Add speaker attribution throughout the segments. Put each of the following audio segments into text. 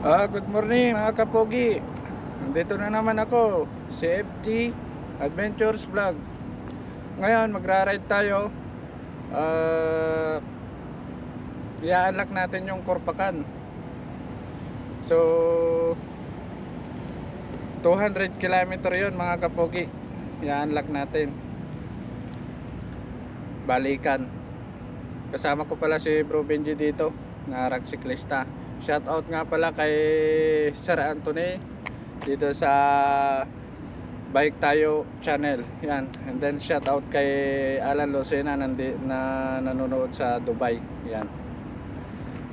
Speaker 1: Good morning mga kapogi. Nandito na naman ako, si FG Adventures Vlog. Ngayon magra-ride tayo. I-unlock natin yung Korpakan. So 200 km yun mga kapogi. I-unlock natin. Balikan. Kasama ko pala si Bro Benji dito, na siklista. Shout out nga pala kay Sir Anthony dito sa Bike Tayo channel. Yan. And then shout out kay Alan Lucena na nanonood sa Dubai. Yan.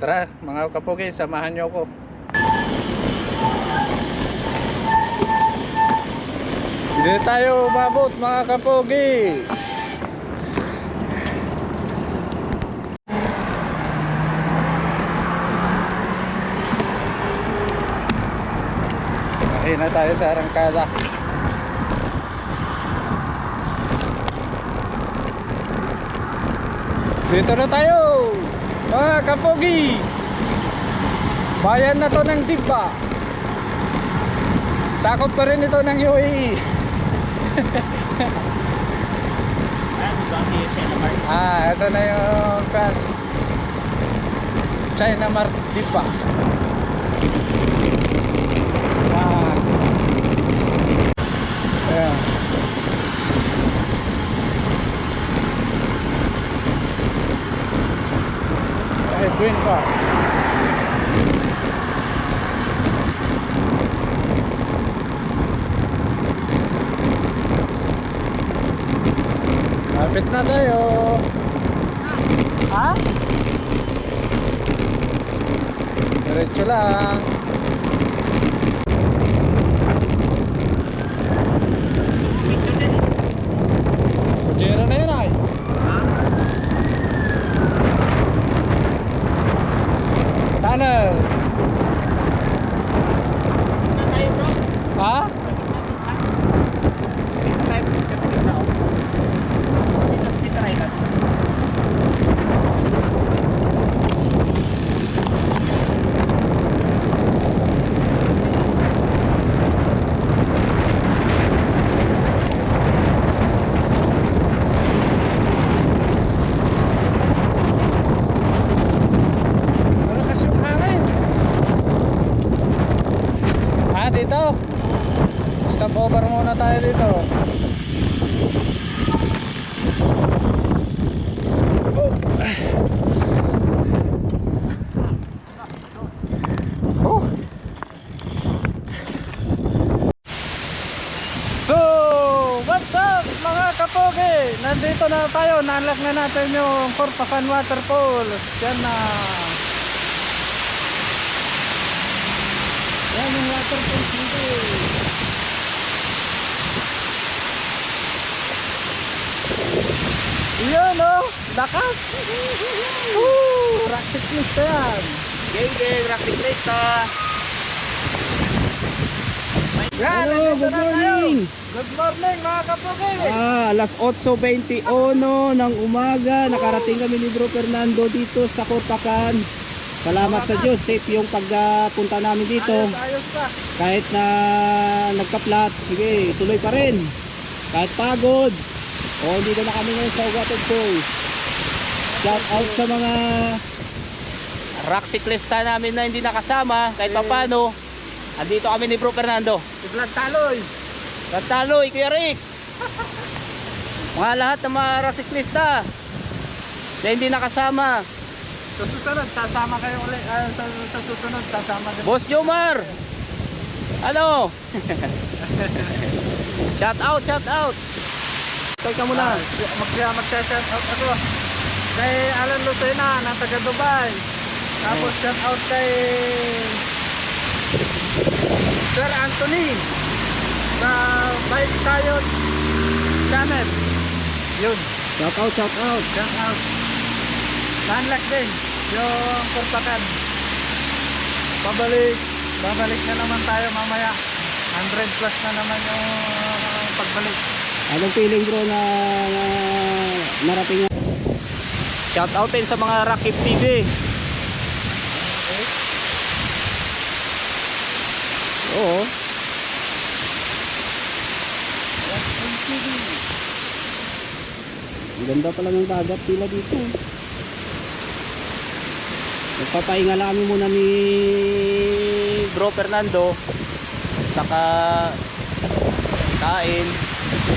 Speaker 1: Tara mga kapogi, samahan nyo ako. Hindi tayo umabot mga kapogi. Ayun na tayo sa arangkada. Dito na tayo mga kapogi. Bayan na to ng Diba. Sakop pa rin ito ng UAE. Ito na yung China Mart Diba. Ayan. Twin car. Lapit na tayo. Ha? Diretso lang. Pujera na yun ay. Tunnel. Ha? Dito stop over muna tayo dito. So what's up mga kapogi, nandito na tayo, na-unlock na natin yung Korpakan Waterfalls. Yan na. Yan yung waterfalls dito. Iyon oh, lakas. Rock cyclista yan.
Speaker 2: Gang, rock cyclista.
Speaker 1: Hello, good morning. Good morning mga kapogi.
Speaker 2: Alas 8:21 ng umaga, nakarating kami ni Bro Fernando dito sa Korpakan. Salamat sa Diyos, safe yung pagpunta namin dito.
Speaker 1: Ayos pa.
Speaker 2: Kahit na nagka-flat, sige, tuloy pa rin. Kahit pagod, hindi na kami ngayon sa Ugatod Boy. Shout out sa mga rock cyclista namin na hindi nakasama, kahit papano. Andito kami ni Bro Fernando.
Speaker 1: Si Vlad Taloy.
Speaker 2: Vlad Taloy, Kuya Rick. Mga lahat ng mga rock cyclista na hindi nakasama.
Speaker 1: Sa susunod, sasama kayo ulit. Sa susunod, sasama din.
Speaker 2: Boss Jomar, ano? Shout out, shout out. Kaya ka muna.
Speaker 1: Mag-shout out ako kay Alan Lucena ng taga Dubai. Tapos shout out kay Sir Anthony sa Bike Tayo channel. Yun.
Speaker 2: Shout out, shout out.
Speaker 1: Shout out. Na-unlock din yung Korpakan. Babalik na naman tayo mamaya. 100 plus na naman yung pagbalik.
Speaker 2: Anong feeling bro na narating? Shout out din sa mga Rakip TV. Oo. Ang ganda pala ng dagat pila dito. Nagpapahinga lang kami muna ni Bro Fernando. Saka kain,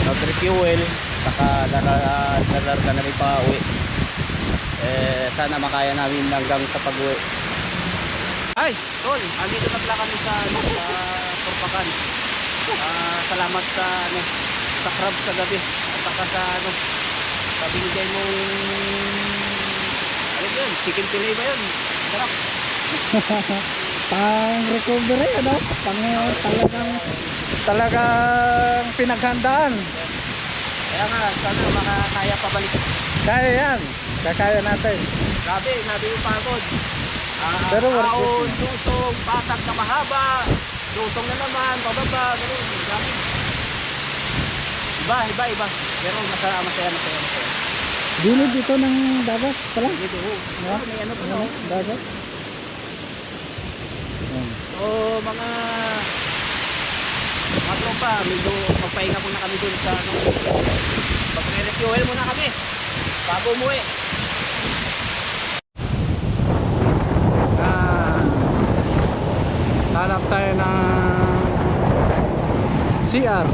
Speaker 2: mag-refuel, saka lalarga na rin pa uwi. Sana makaya namin hanggang sa pag-uwi. Ay, tol, andito na pala kami sa Turpakan. Salamat sa crab sa gabi at saka sa binigay mong ano yun, chicken fillet ba yun? Sarap.
Speaker 1: Pang recovery, ano? Talagang pinaghandaan.
Speaker 2: Kaya nga, sana makakaya pabalik.
Speaker 1: Kaya yan. Kakaya natin.
Speaker 2: Grabe, nabi yung pagod.
Speaker 1: Pero worth it.
Speaker 2: Taon, dusong, patag na mahaba, dusong na naman, pababa, gano'n. Grabe. Iba. Pero masaya.
Speaker 1: Gilid dito ng dagat pala.
Speaker 2: Dito, may ano pa no?
Speaker 1: Dagat.
Speaker 2: So, mga tropa, medyo magpahinga muna kami dun sa magre-refuel muna kami bago umuwi.
Speaker 1: Hanap tayo ng CR.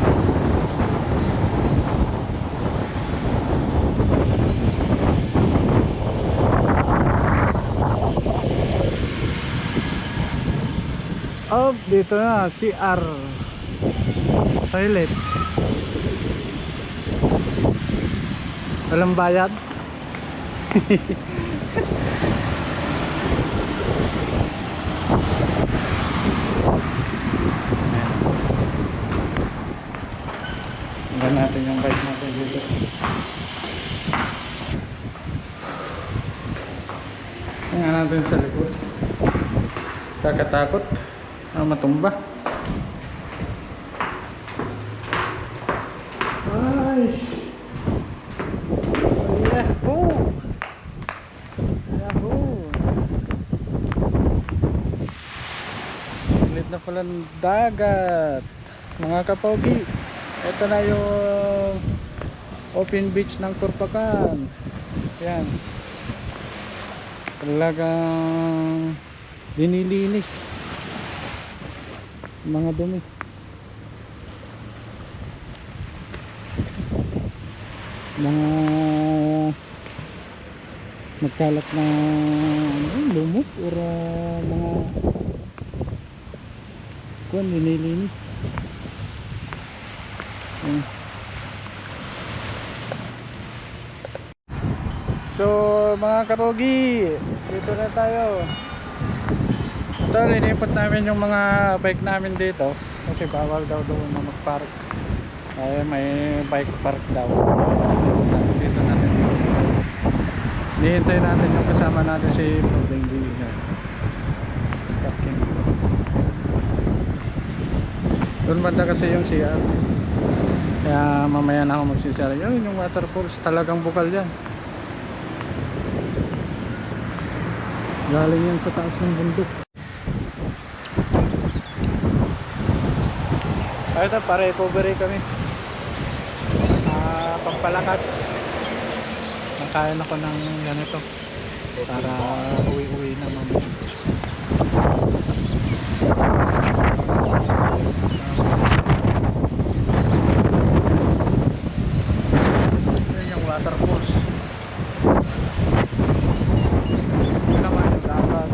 Speaker 1: Oh, dito na CR toilet. Walang bayad. Tingnan natin yung bike natin dito. Tingnan natin sa likod. Kakatakot matumba. Ay! Yahoo! Ulit na pala ng dagat, mga kapogi. Ito na yung open beach ng Turpakan. Yan. Talagang dinilinis mga dumi. Mga nagkalat na lumot or mga kuwan, dinilinis. So mga kapogi, dito na tayo. Ito, linipot namin yung mga bike namin dito kasi bawal daw doon na mag-park. Ay, may bike park daw. Dito natin. Nihintay natin yung kasama natin si Benji. Parking. Doon banda kasi yung CR. Kaya mamaya na ako magsisara. Yun yung waterfalls, talagang bukal yan. Galing yan sa taas ng bundok. Ito, pa-recovery kami. Pampalakat. Nakain ako ng ganito para uwi-uwi na mamaya. Yun yung waterfalls. Yun naman yung dapat.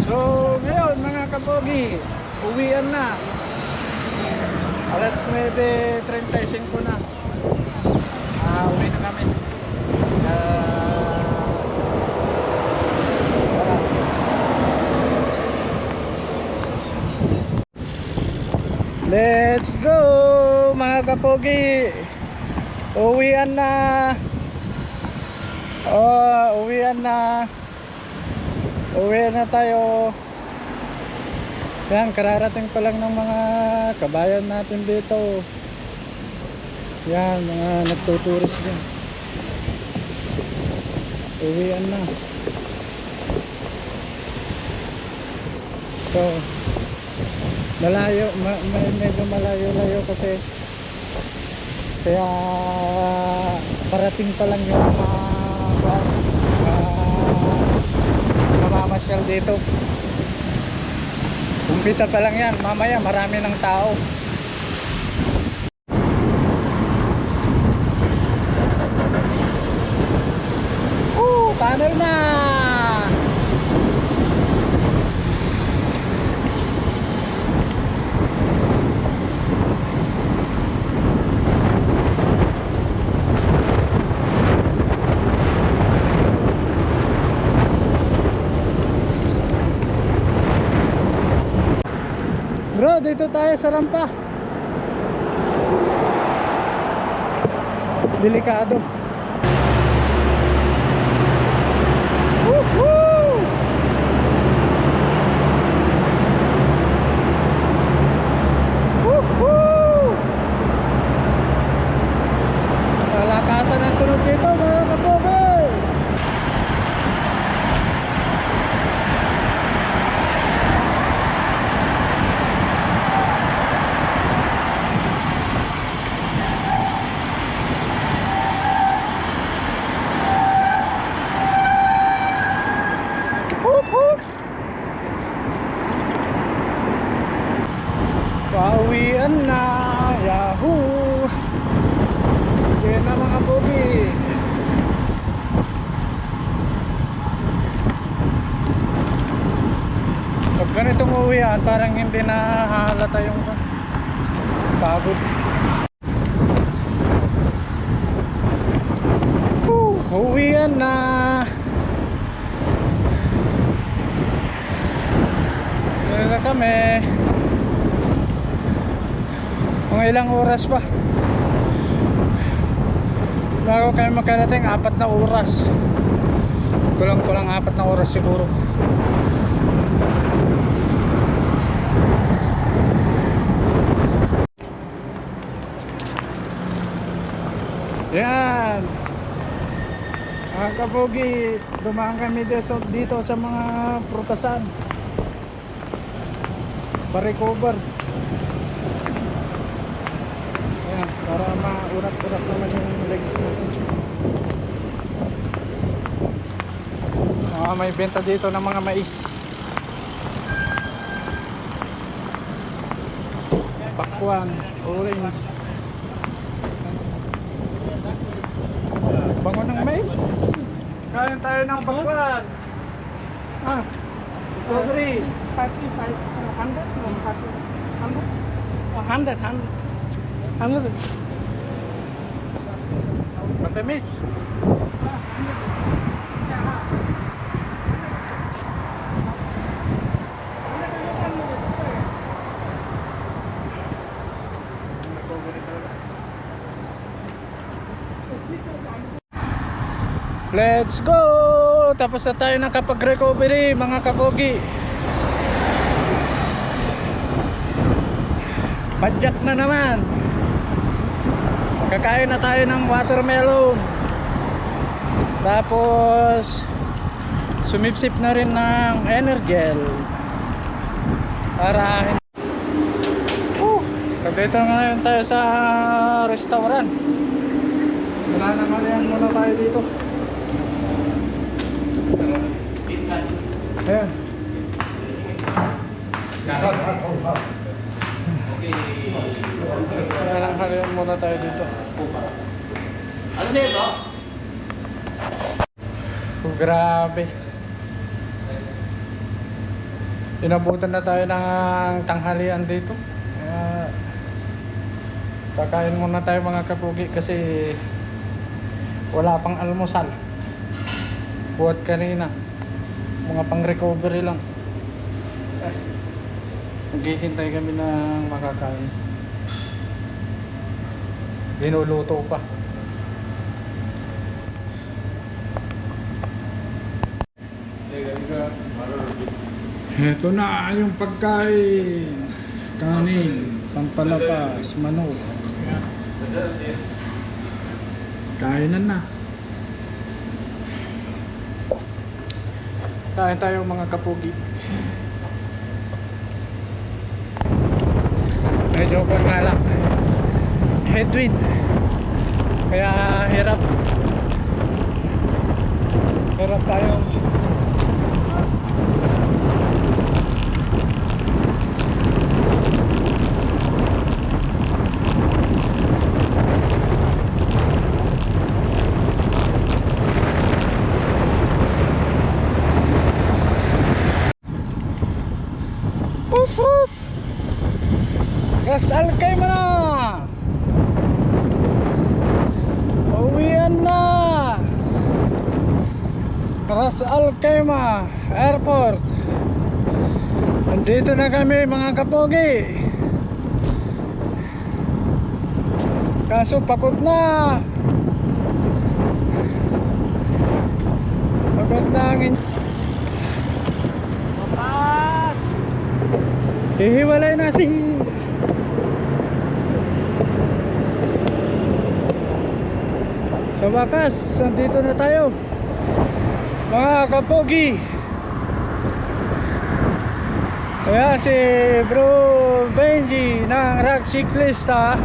Speaker 1: So ngayon mga kapogi, uwian na. Alas 9:35 na. Uwi na kami. Let's go mga kapogi. Uwian na. Uwian na. Uwi na tayo. Yan, kararating pa lang ng mga kabayan natin dito. Yan, mga nagtuturis din. Uwian na. So, malayo, medyo malayo-layo kasi kaya parating pa lang yung mamamasyal dito. Umpisa pa lang yan, mamaya marami ng tao. Tunnel na! Bro, dito tayo sa rampa. Delikado. Woohoo! Woohoo! Malakasan ang tunog dito, mga kapobe. Pauwian na, yahoo! Yan na mga bobi. Pag ganitong uwian, parang hindi na halata yung pagod. Uwian na. Yan na kami. Mga ilang oras pa bago kami makarating, 4 na oras. Kulang 4 na oras siguro. Yan mga kapogi, dumaan kami dito sa mga prutasan pa-recover. Para maurat-urat naman yung legs natin. May benta dito ng mga mais. Pakwan, orange. Bango ng mais. Kain tayo ng pakwan. Strawberry. 100. Matamis. Let's go! Tapos na tayo nakapag-recovery, mga kapogi. Padyak na naman. Kakain na tayo ng watermelon. Tapos sumipsip na rin ng Energel para so dito ngayon tayo sa restaurant. Nananghalian muna tayo dito. Ayan. Nananghalian muna tayo dito.
Speaker 2: Ano sa'yo ito?
Speaker 1: Grabe. Inabutan na tayo ng tanghalian dito. Kakain muna tayo mga kapugi kasi wala pang almusal. Buhat kanina. Mga pang recovery lang. Naghihintay kami ng makakain. Binuluto pa. Ito na yung pagkain. Kanin, pampalakas, manok. Kainan na. Kain tayo mga kapugi. medyo kung nga lang headwind, kaya hirap tayong Ras Al Khaimah na! Uwian na! Ras Al Khaimah Airport. Nandito na kami mga kapogi. Kaso pagod na. Pagod na ang mapas. Hihiwalay na si sa wakas, nandito na tayo mga kapogi. Kaya si Bro Benji ng Rock Cyclista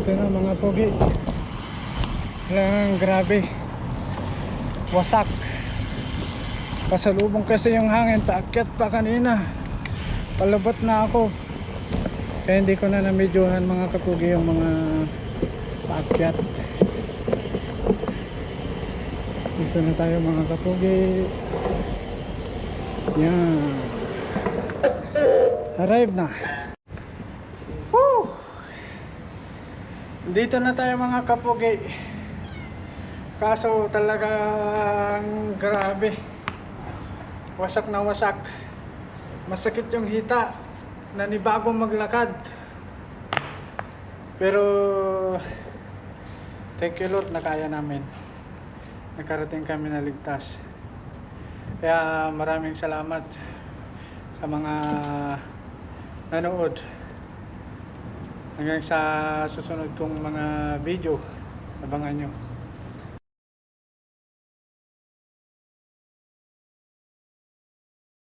Speaker 1: ito na mga pogi. Lang grabe, wasak. Pasalubong kasi yung hangin, paakyat pa kanina, palabot na ako. Kaya hindi ko na namidyohan mga kapugi yung mga paakyat. Dito na tayo mga kapugi. Yan, arrive na. Woo! Dito na tayo mga kapugi. Kaso talagang grabe, wasak na wasak. Masakit yung hita, nanibagong maglakad. Pero thank you Lord, nakaya namin, nakarating kami na ligtas. Kaya maraming salamat sa mga nanood. Hanggang sa susunod kong mga video, abangan nyo.